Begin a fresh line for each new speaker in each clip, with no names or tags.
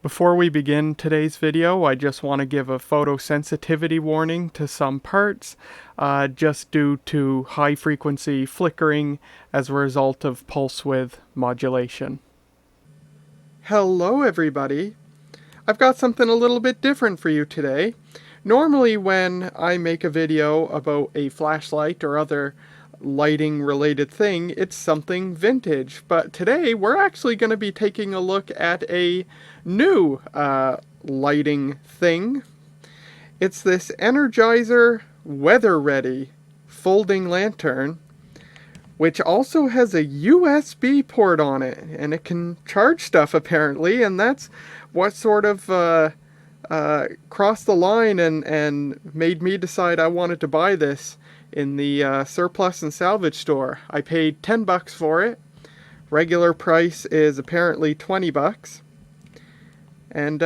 Before we begin today's video, I just want to give a photosensitivity warning to some parts, just due to high frequency flickering as a result of pulse width modulation. Hello everybody! I've got something a little bit different for you today. Normally when I make a video about a flashlight or other lighting related thing, it's something vintage, but today we're actually going to be taking a look at a new lighting thing. It's this Energizer WeatheReady folding lantern, which also has a USB port on it, and it can charge stuff apparently, and that's what sort of crossed the line and made me decide I wanted to buy this in the surplus and salvage store. I paid $10 for it. Regular price is apparently $20. And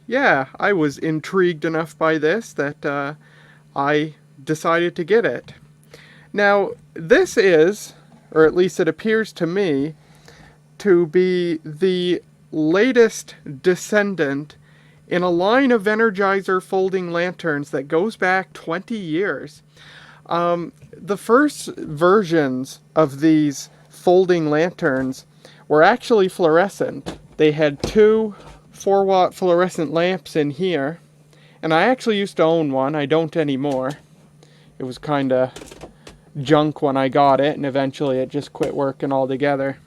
yeah, I was intrigued enough by this that I decided to get it. Now, this is, or at least it appears to me, to be the latest descendant in a line of Energizer folding lanterns that goes back 20 years. The first versions of these folding lanterns were actually fluorescent. They had two 4-watt fluorescent lamps in here, and I actually used to own one. I don't anymore. It was kind of junk when I got it, and eventually it just quit working altogether.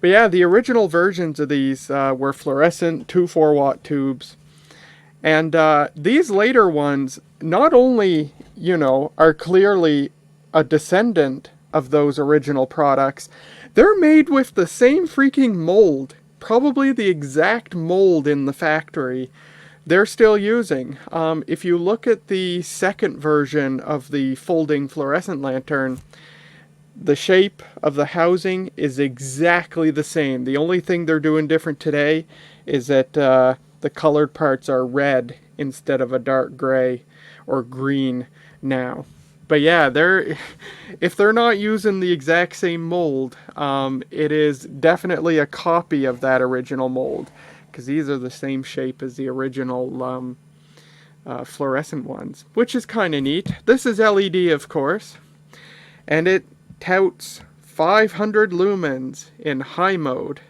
But yeah, the original versions of these were fluorescent 2 4-watt tubes. And these later ones not only, are clearly a descendant of those original products, they're made with the same freaking mold, probably the exact mold in the factory they're still using. If you look at the second version of the folding fluorescent lantern, the shape of the housing is exactly the same. The only thing they're doing different today is that the colored parts are red instead of a dark gray or green now. But yeah, if they're not using the exact same mold, it is definitely a copy of that original mold, because these are the same shape as the original fluorescent ones, which is kind of neat. This is LED, of course, and it touts 500 lumens in high mode.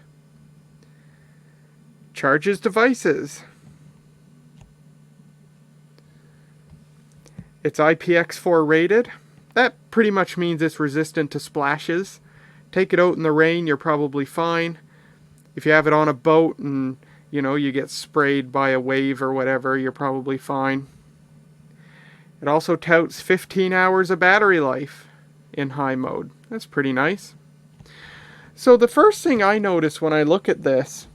Charges devices. It's IPX4 rated. That pretty much means it's resistant to splashes. Take it out in the rain, you're probably fine. If you have it on a boat and, you get sprayed by a wave or whatever, you're probably fine. It also touts 15 hours of battery life in high mode. That's pretty nice. So the first thing I notice when I look at this,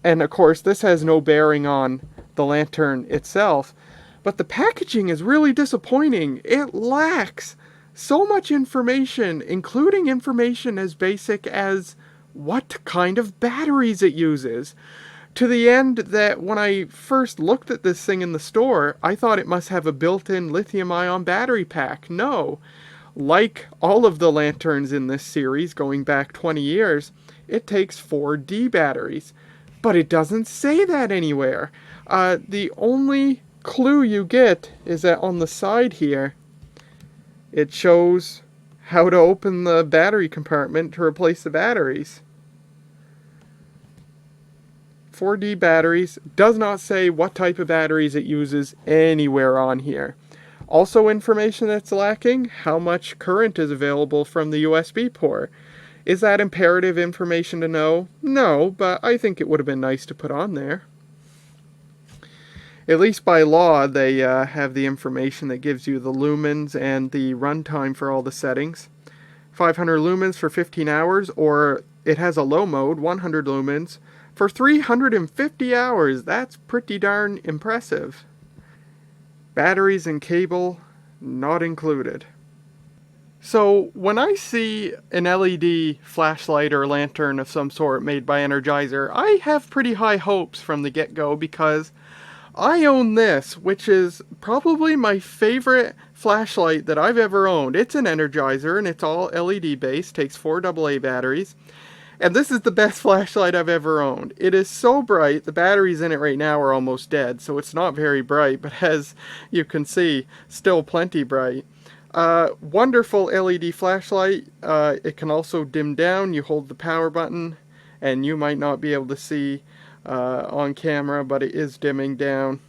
and of course this has no bearing on the lantern itself, but the packaging is really disappointing. It lacks so much information, including information as basic as what kind of batteries it uses. To the end that when I first looked at this thing in the store, I thought it must have a built-in lithium-ion battery pack. No. Like all of the lanterns in this series going back 20 years, it takes 4D batteries. But it doesn't say that anywhere. The only clue you get is that on the side here, it shows how to open the battery compartment to replace the batteries. 4D batteries, does not say what type of batteries it uses anywhere on here. Also information that's lacking, how much current is available from the USB port. Is that imperative information to know? No, but I think it would have been nice to put on there. At least by law, they have the information that gives you the lumens and the runtime for all the settings. 500 lumens for 15 hours, or it has a low mode, 100 lumens, for 350 hours. That's pretty darn impressive. Batteries and cable not included. So when I see an LED flashlight or lantern of some sort made by Energizer, I have pretty high hopes from the get-go, because I own this, which is probably my favorite flashlight that I've ever owned. It's an Energizer and it's all LED based, takes 4 AA batteries. And this is the best flashlight I've ever owned. It is so bright. The batteries in it right now are almost dead, so it's not very bright, but as you can see, still plenty bright. Wonderful LED flashlight. It can also dim down. You hold the power button, and you might not be able to see on camera, but it is dimming down.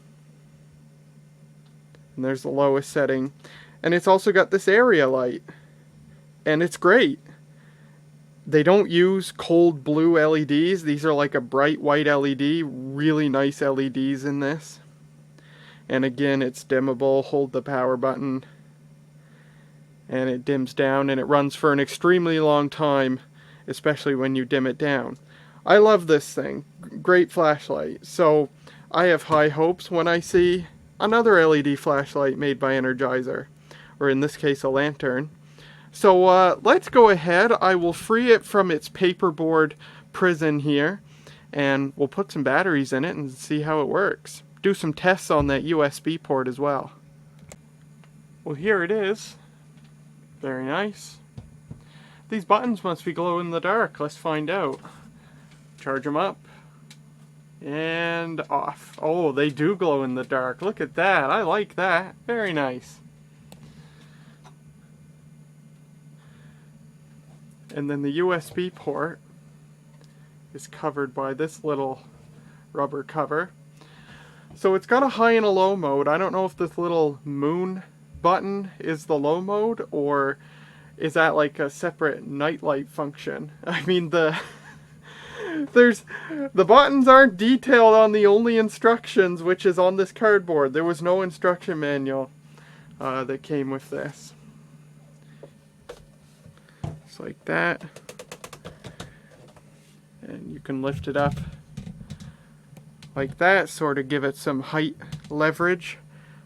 And there's the lowest setting. And it's also got this area light. And it's great. They don't use cold blue LEDs. These are like a bright white LED. Really nice LEDs in this. And again, it's dimmable. Hold the power button. And it dims down, and it runs for an extremely long time, especially when you dim it down. I love this thing. Great flashlight. So I have high hopes when I see another LED flashlight made by Energizer, or in this case a lantern. So let's go ahead. I will free it from its paperboard prison here, and we'll put some batteries in it and see how it works. Do some tests on that USB port as well. Well, here it is. Very nice. These buttons must be glow in the dark. Let's find out. Charge them up. And off. Oh, they do glow in the dark. Look at that. I like that. Very nice. And then the USB port is covered by this little rubber cover. So it's got a high and a low mode. I don't know if this little moon button is the low mode, or is that like a separate nightlight function? I mean, the buttons aren't detailed on the only instructions, which is on this cardboard. There was no instruction manual that came with this. Just like that. And you can lift it up like that, sort of give it some height leverage,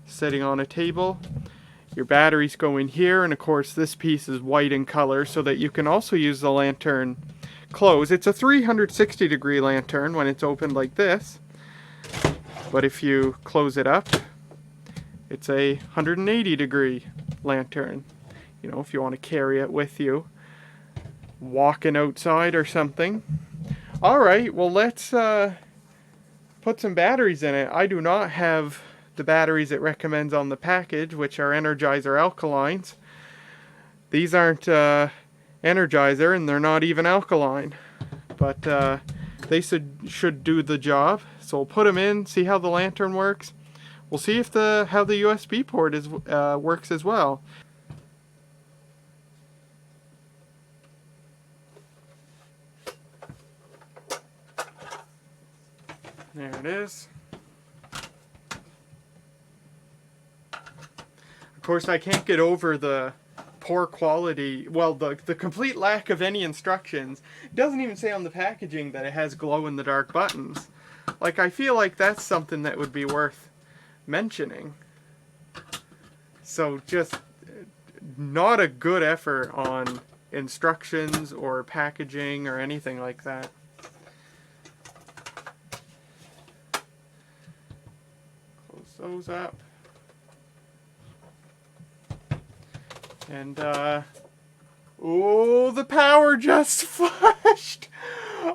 sitting on a table. Your batteries go in here, and of course this piece is white in color so that you can also use the lantern closed. It's a 360 degree lantern when it's opened like this, but if you close it up, it's a 180 degree lantern. You know, if you want to carry it with you, walking outside or something. Alright, well let's put some batteries in it. I do not have the batteries it recommends on the package, which are Energizer alkalines. These aren't Energizer, and they're not even alkaline, but they should do the job. So we'll put them in, see how the lantern works. We'll see if how the USB port works as well. There it is. Of course, I can't get over the poor quality, well, the complete lack of any instructions. It doesn't even say on the packaging that it has glow-in-the-dark buttons. Like, I feel like that's something that would be worth mentioning. So, just not a good effort on instructions or packaging or anything like that. Close those up. And, oh, the power just flashed!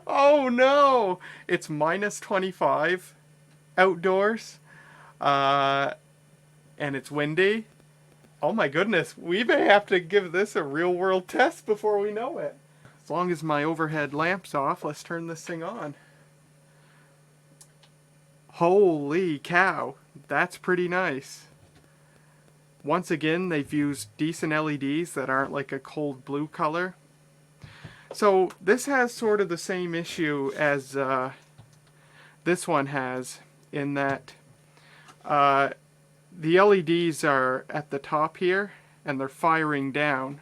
Oh no! It's minus 25 outdoors, and it's windy. Oh my goodness, we may have to give this a real-world test before we know it. As long as my overhead lamp's off, let's turn this thing on. Holy cow, that's pretty nice. Once again, they've used decent LEDs that aren't like a cold blue color. So this has sort of the same issue as this one has, in that the LEDs are at the top here and they're firing down.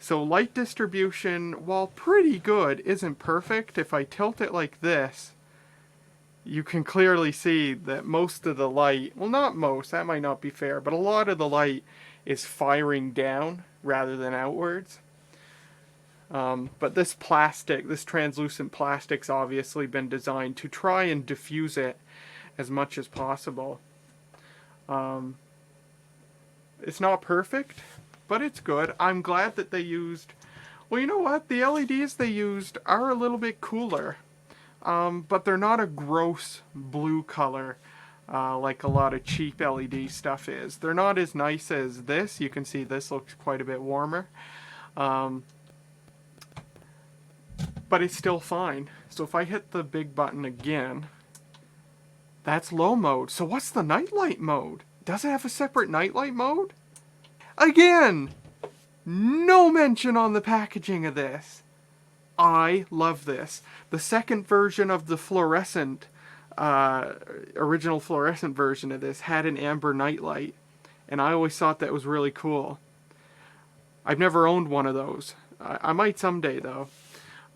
So light distribution, while pretty good, isn't perfect. If I tilt it like this, you can clearly see that most of the light, well, not most, that might not be fair, but a lot of the light is firing down rather than outwards. But this plastic, this translucent plastic's obviously been designed to try and diffuse it as much as possible. It's not perfect, but it's good. I'm glad that they used Well, you know what? The LEDs they used are a little bit cooler, but they're not a gross blue color like a lot of cheap LED stuff is. They're not as nice as this. You can see this looks quite a bit warmer, but it's still fine. So if I hit the big button again, that's low mode. So what's the nightlight mode? Does it have a separate nightlight mode? Again! No mention on the packaging of this. I love this. The second version of the fluorescent, original fluorescent version of this had an amber nightlight, and I always thought that was really cool. I've never owned one of those. I might someday though.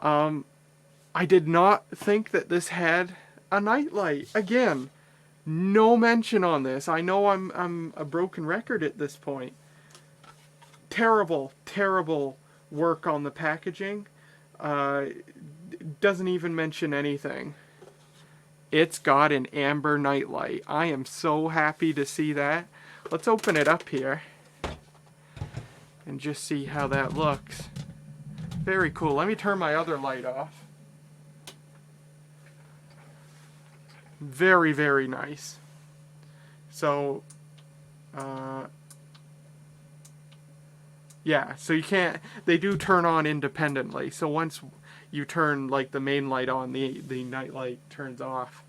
I did not think that this had a nightlight. Again, no mention on this. I know I'm a broken record at this point. Terrible, terrible work on the packaging. Doesn't even mention anything. It's got an amber nightlight. I am so happy to see that. Let's open it up here and just see how that looks. Very cool. Let me turn my other light off. Very, very nice. So, yeah, so you can't, they do turn on independently. So once you turn like the main light on, the night light turns off.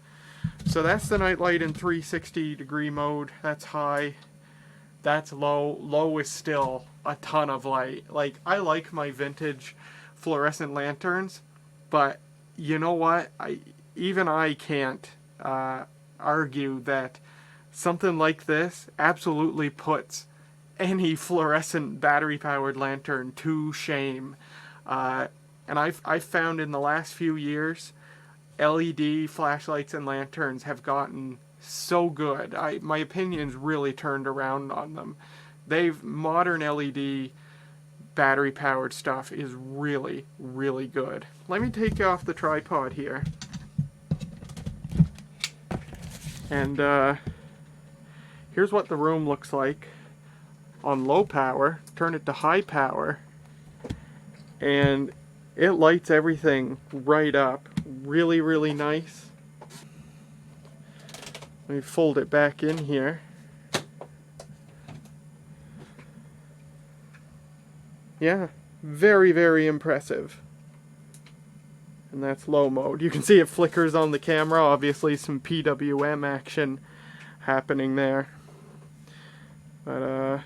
So that's the night light in 360 degree mode. That's high. That's low. Low is still a ton of light. Like, I like my vintage fluorescent lanterns, but you know what? Even I can't argue that something like this absolutely puts any fluorescent battery-powered lantern to shame. And I've found in the last few years, LED flashlights and lanterns have gotten so good. My opinion's really turned around on them. Modern LED battery-powered stuff is really, really good. Let me take off the tripod here. And here's what the room looks like on low power. Turn it to high power, and it lights everything right up. Really, really nice. Let me fold it back in here. Yeah, very, very impressive. And that's low mode. You can see it flickers on the camera. Obviously some PWM action happening there. But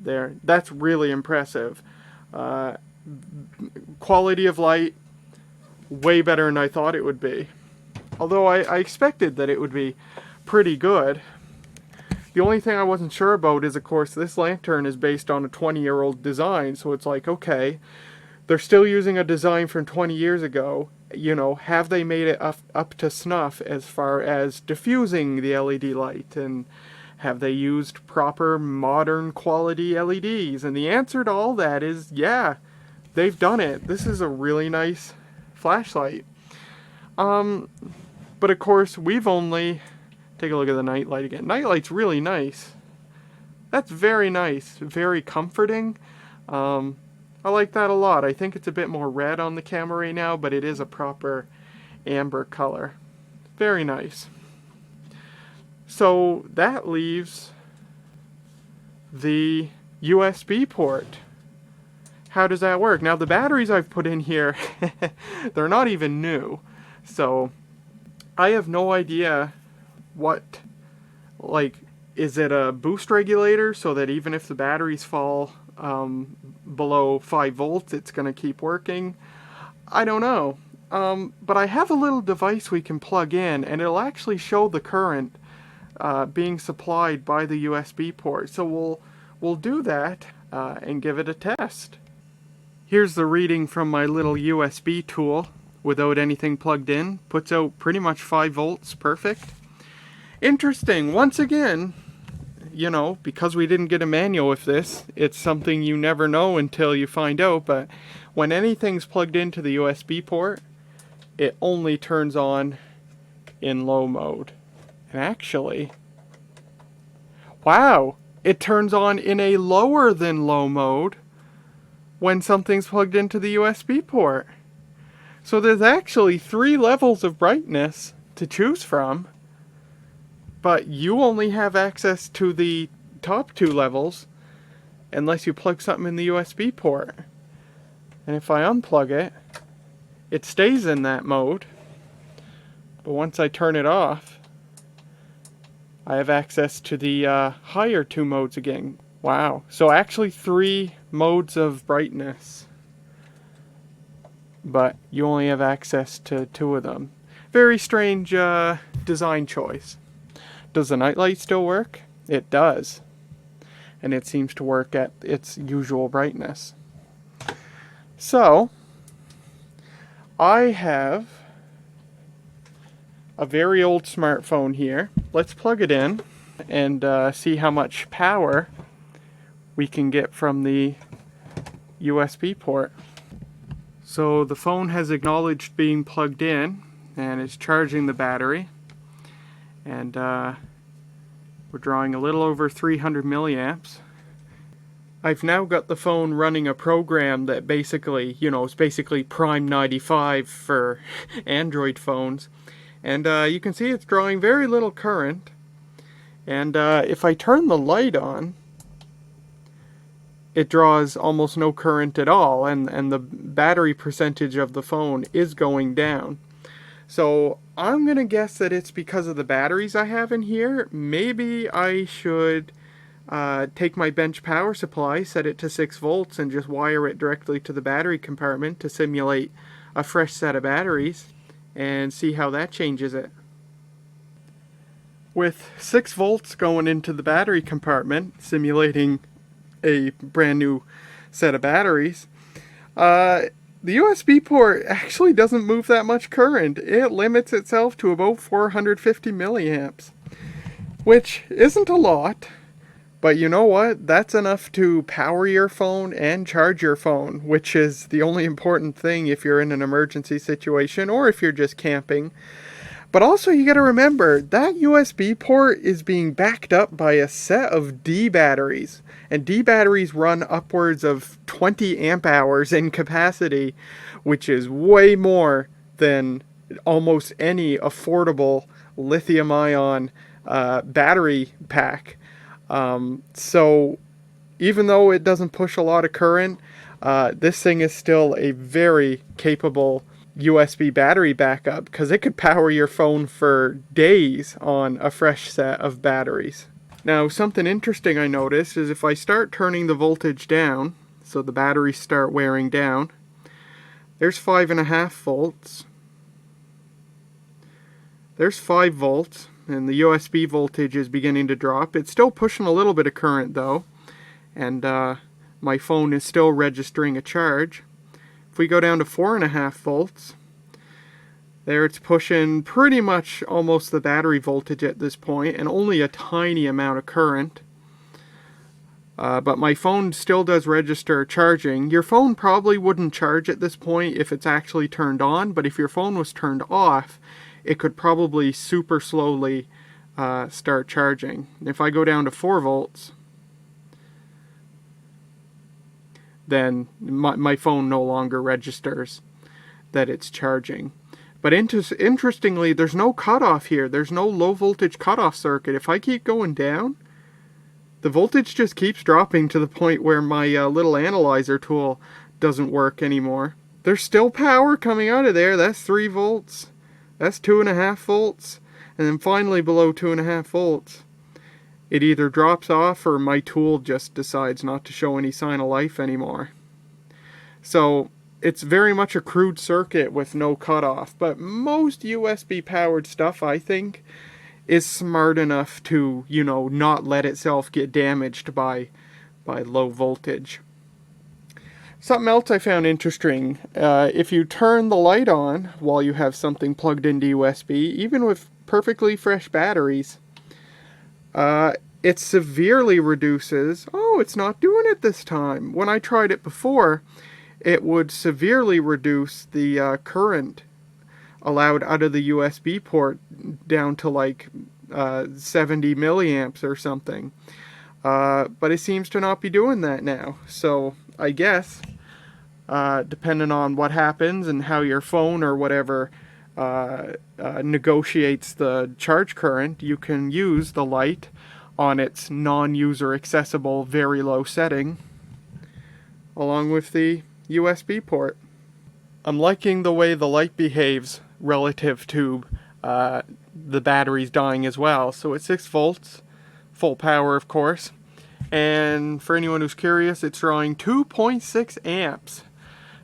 there, that's really impressive. Quality of light, way better than I thought it would be. Although I expected that it would be pretty good. The only thing I wasn't sure about is, of course, this lantern is based on a 20-year-old design, so it's like, okay, they're still using a design from 20 years ago. You know, have they made it up to snuff as far as diffusing the LED light, and have they used proper modern quality LEDs? And the answer to all that is, yeah, they've done it. This is a really nice flashlight. But of course, we've only... Take a look at the nightlight again. Nightlight's really nice. That's very nice. Very comforting. I like that a lot. I think it's a bit more red on the camera right now, but it is a proper amber color. Very nice. So that leaves the USB port. How does that work? Now the batteries I've put in here, they're not even new. So I have no idea what, like, is it a boost regulator so that even if the batteries fall below 5 volts, it's going to keep working? I don't know. But I have a little device we can plug in, and it'll actually show the current being supplied by the USB port. So we'll do that and give it a test. Here's the reading from my little USB tool without anything plugged in. Puts out pretty much 5 volts, perfect. Interesting, once again, you know, because we didn't get a manual with this, it's something you never know until you find out, but when anything's plugged into the USB port, it only turns on in low mode. And actually, wow, it turns on in a lower than low mode when something's plugged into the USB port. So there's actually 3 levels of brightness to choose from, but you only have access to the top 2 levels unless you plug something in the USB port. And if I unplug it, it stays in that mode, but once I turn it off, I have access to the higher 2 modes again. Wow, so actually 3 modes of brightness, but you only have access to 2 of them. Very strange design choice. Does the nightlight still work? It does. And it seems to work at its usual brightness. So, I have a very old smartphone here. Let's plug it in and see how much power we can get from the USB port. So the phone has acknowledged being plugged in and it's charging the battery, and we're drawing a little over 300 milliamps. I've now got the phone running a program that basically, is basically Prime 95 for Android phones, and you can see it's drawing very little current. And if I turn the light on, it draws almost no current at all, and the battery percentage of the phone is going down. So I'm going to guess that it's because of the batteries I have in here. Maybe I should take my bench power supply, set it to 6 volts, and just wire it directly to the battery compartment to simulate a fresh set of batteries, and see how that changes it. With 6 volts going into the battery compartment, simulating a brand new set of batteries, the USB port actually doesn't move that much current. It limits itself to about 450 milliamps, which isn't a lot, but you know what? That's enough to power your phone and charge your phone, which is the only important thing if you're in an emergency situation or if you're just camping. But also, you got to remember, that USB port is being backed up by a set of D batteries. And D batteries run upwards of 20 amp hours in capacity, which is way more than almost any affordable lithium-ion battery pack. So even though it doesn't push a lot of current, this thing is still a very capable USB battery backup, because it could power your phone for days on a fresh set of batteries. Now, something interesting I noticed is if I start turning the voltage down, so the batteries start wearing down, there's 5.5 volts. There's 5 volts, and the USB voltage is beginning to drop. It's still pushing a little bit of current though, and my phone is still registering a charge. If we go down to 4.5 volts, there it's pushing pretty much almost the battery voltage at this point, and only a tiny amount of current. But my phone still does register charging. Your phone probably wouldn't charge at this point if it's actually turned on, but if your phone was turned off, it could probably super slowly start charging. If I go down to 4 volts, then my phone no longer registers that it's charging. But interestingly, there's no cutoff here. There's no low voltage cutoff circuit. If I keep going down, the voltage just keeps dropping to the point where my little analyzer tool doesn't work anymore. There's still power coming out of there. That's 3 volts. That's 2.5 volts. And then finally below 2.5 volts, it either drops off or my tool just decides not to show any sign of life anymore. So it's very much a crude circuit with no cutoff, but most USB powered stuff, I think, is smart enough to, not let itself get damaged by low voltage. Something else I found interesting, if you turn the light on while you have something plugged into USB, even with perfectly fresh batteries, it severely reduces. Oh, it's not doing it this time. When I tried it before, it would severely reduce the current allowed out of the USB port down to like 70 milliamps or something. But it seems to not be doing that now. So I guess, depending on what happens and how your phone or whatever negotiates the charge current, you can use the light on its non-user accessible very low setting along with the USB port. I'm liking the way the light behaves relative to the batteries dying as well. So it's 6 volts, full power of course, and for anyone who's curious, it's drawing 2.6 amps.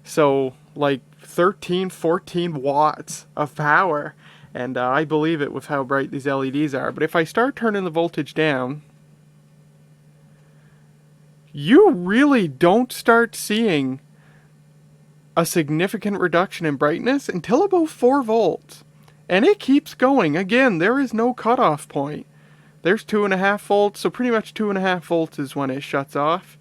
So like 13-14 watts of power, and I believe it with how bright these LEDs are. But if I start turning the voltage down, you really don't start seeing a significant reduction in brightness until about 4 volts. And it keeps going. Again, there is no cutoff point. There's 2.5 volts, so pretty much 2.5 volts is when it shuts off.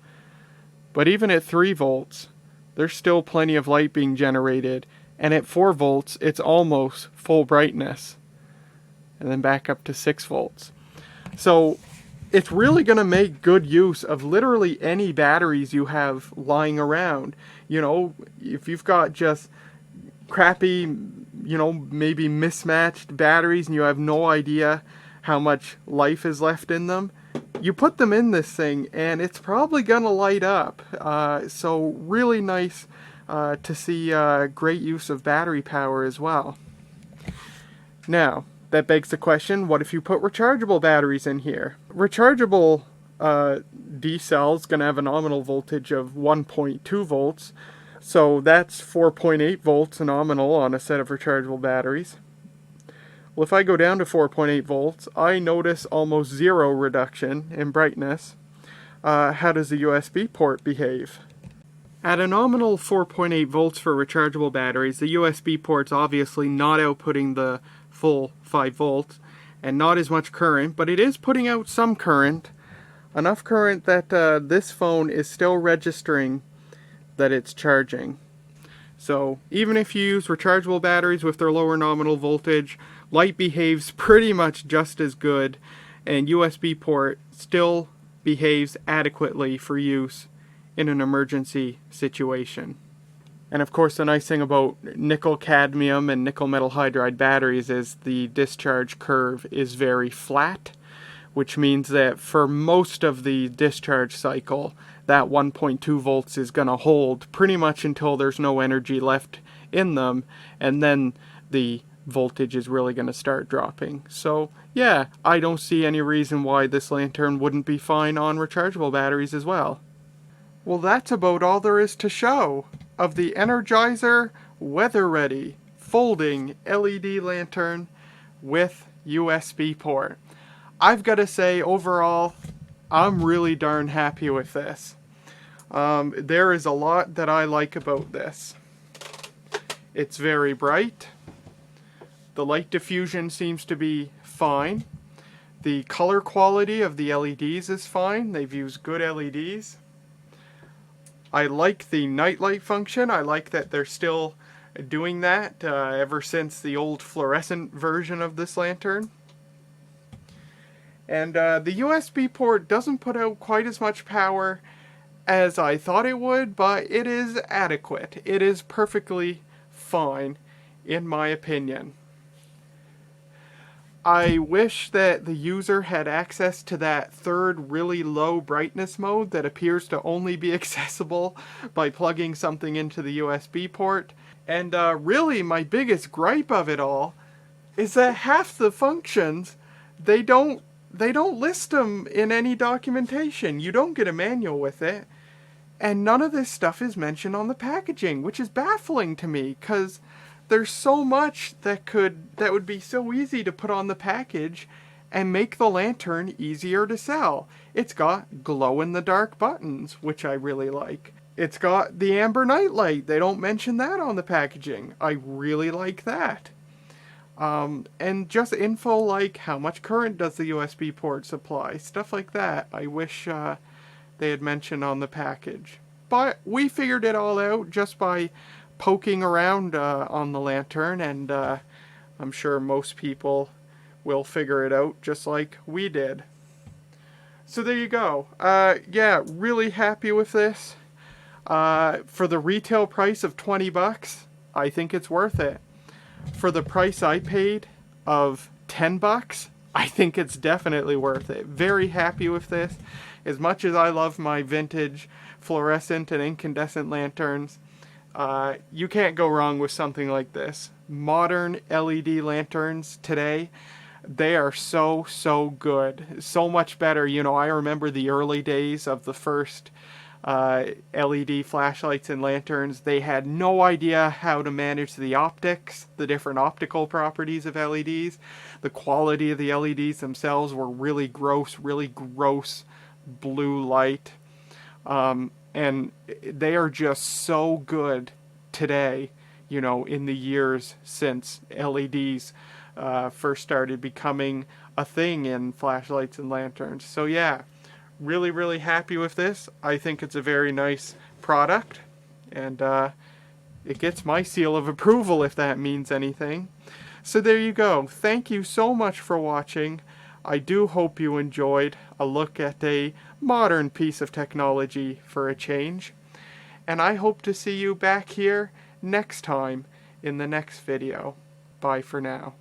But even at 3 volts, there's still plenty of light being generated. And at 4 volts, it's almost full brightness. And then back up to 6 volts. So it's really going to make good use of literally any batteries you have lying around. You know, if you've got just crappy, you know, maybe mismatched batteries and you have no idea how much life is left in them, you put them in this thing and it's probably going to light up. So really nice to see great use of battery power as well. Now, that begs the question, what if you put rechargeable batteries in here? Rechargeable D cell is going to have a nominal voltage of 1.2 volts. So that's 4.8 volts nominal on a set of rechargeable batteries. Well, if I go down to 4.8 volts, I notice almost zero reduction in brightness. How does the USB port behave? At a nominal 4.8 volts for rechargeable batteries, the USB port's obviously not outputting the full 5 volts and not as much current, but it is putting out some current, enough current that this phone is still registering that it's charging. So even if you use rechargeable batteries with their lower nominal voltage, light behaves pretty much just as good, and USB port still behaves adequately for use in an emergency situation. And of course, the nice thing about nickel cadmium and nickel metal hydride batteries is the discharge curve is very flat, which means that for most of the discharge cycle, that 1.2 volts is going to hold pretty much until there's no energy left in them, and then the voltage is really going to start dropping. So yeah, I don't see any reason why this lantern wouldn't be fine on rechargeable batteries as well. Well, that's about all there is to show of the Energizer WeatheReady folding LED lantern with USB port. I've got to say, overall, I'm really darn happy with this. There is a lot that I like about this. It's very bright. The light diffusion seems to be fine. The color quality of the LEDs is fine. They've used good LEDs. I like the nightlight function. I like that they're still doing that ever since the old fluorescent version of this lantern. And the USB port doesn't put out quite as much power as I thought it would, but it is adequate. It is perfectly fine, in my opinion. I wish that the user had access to that third really low brightness mode that appears to only be accessible by plugging something into the USB port. And really my biggest gripe of it all is that half the functions, they don't list them in any documentation. You don't get a manual with it. And none of this stuff is mentioned on the packaging, which is baffling to me, because there's so much that would be so easy to put on the package and make the lantern easier to sell. It's got glow-in-the-dark buttons, which I really like. It's got the amber nightlight. They don't mention that on the packaging. I really like that. And just info like how much current does the USB port supply, stuff like that. I wish they had mentioned on the package. But we figured it all out just by poking around on the lantern, and I'm sure most people will figure it out just like we did. So there you go. Yeah, really happy with this. For the retail price of 20 bucks, I think it's worth it. For the price I paid of 10 bucks, I think it's definitely worth it. Very happy with this. As much as I love my vintage fluorescent and incandescent lanterns, you can't go wrong with something like this. Modern LED lanterns today, they are so good. So much better. You know, I remember the early days of the first LED flashlights and lanterns. They had no idea how to manage the optics, the different optical properties of LEDs. The quality of the LEDs themselves were really gross blue light. And they are just so good today, you know, in the years since LEDs first started becoming a thing in flashlights and lanterns. So yeah, really happy with this. I think it's a very nice product, and it gets my seal of approval if that means anything. So there you go. Thank you so much for watching. I do hope you enjoyed a look at a modern piece of technology for a change. And I hope to see you back here next time in the next video. Bye for now.